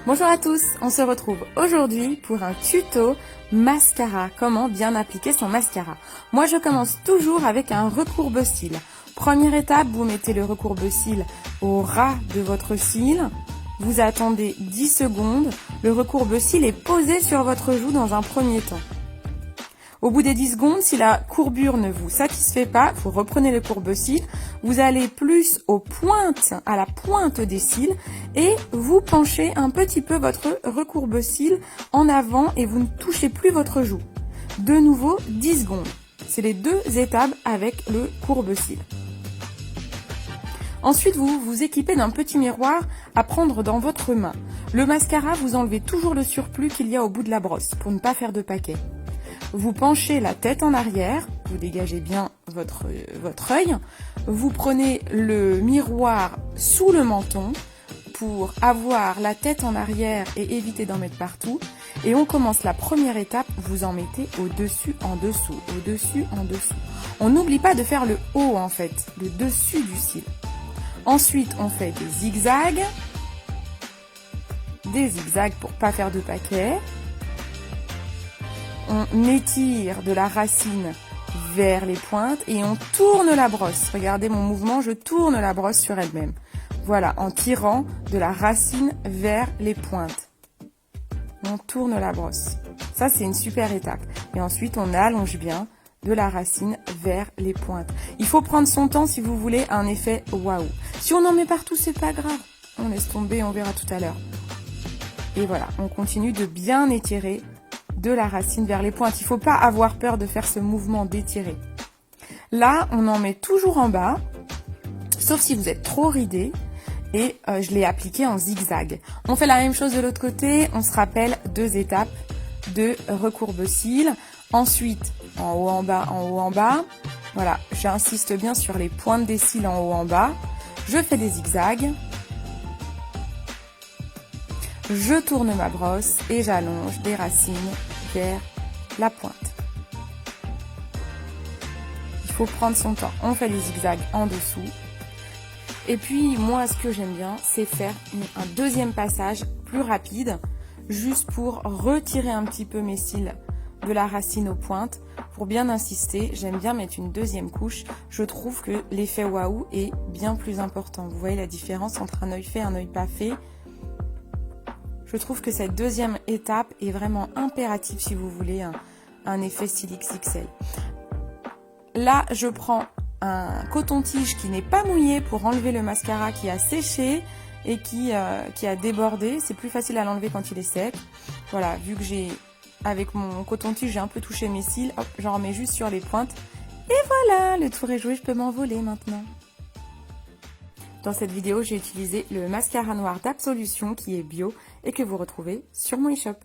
Bonjour à tous, on se retrouve aujourd'hui pour un tuto mascara, comment bien appliquer son mascara. Moi je commence toujours avec un recourbe-cils. Première étape, vous mettez le recourbe-cils au ras de votre cil, vous attendez 10 secondes, le recourbe-cils est posé sur votre joue dans un premier temps. Au bout des 10 secondes, si la courbure ne vous satisfait pas, vous reprenez le courbe-cils, vous allez plus à la pointe des cils et vous penchez un petit peu votre recourbe-cils en avant et vous ne touchez plus votre joue. De nouveau, 10 secondes. C'est les deux étapes avec le courbe-cils. Ensuite, vous vous équipez d'un petit miroir à prendre dans votre main. Le mascara, vous enlevez toujours le surplus qu'il y a au bout de la brosse pour ne pas faire de paquet. Vous penchez la tête en arrière, vous dégagez bien votre œil, vous prenez le miroir sous le menton pour avoir la tête en arrière et éviter d'en mettre partout. Et on commence la première étape, vous en mettez au-dessus, en dessous, au-dessus, en dessous. On n'oublie pas de faire le haut en fait, le dessus du cil. Ensuite, on fait des zigzags pour pas faire de paquet. On étire de la racine vers les pointes et on tourne la brosse. Regardez mon mouvement, je tourne la brosse sur elle-même. Voilà, en tirant de la racine vers les pointes. On tourne la brosse. Ça, c'est une super étape. Et ensuite, on allonge bien de la racine vers les pointes. Il faut prendre son temps si vous voulez un effet waouh. Si on en met partout, c'est pas grave. On laisse tomber, on verra tout à l'heure. Et voilà, on continue de bien étirer de la racine vers les pointes. Il ne faut pas avoir peur de faire ce mouvement d'étirer. Là, on en met toujours en bas, sauf si vous êtes trop ridé. Et je l'ai appliqué en zigzag. On fait la même chose de l'autre côté. On se rappelle 2 étapes de recourbe-cils. Ensuite, en haut, en bas, en haut, en bas. Voilà, j'insiste bien sur les pointes des cils en haut, en bas. Je fais des zigzags. Je tourne ma brosse et j'allonge des racines vers la pointe. Il faut prendre son temps. On fait les zigzags en dessous. Et puis, moi, ce que j'aime bien, c'est faire un deuxième passage plus rapide, juste pour retirer un petit peu mes cils de la racine aux pointes. Pour bien insister, j'aime bien mettre une deuxième couche. Je trouve que l'effet waouh est bien plus important. Vous voyez la différence entre un œil fait et un œil pas fait. Je trouve que cette deuxième étape est vraiment impérative si vous voulez un effet style XXL. Là, je prends un coton-tige qui n'est pas mouillé pour enlever le mascara qui a séché et qui a débordé. C'est plus facile à l'enlever quand il est sec. Voilà, vu que avec mon coton-tige, j'ai un peu touché mes cils, hop, j'en remets juste sur les pointes. Et voilà, le tour est joué, je peux m'envoler maintenant. Dans cette vidéo, j'ai utilisé le mascara noir d'Absolution qui est bio et que vous retrouvez sur mon e-shop.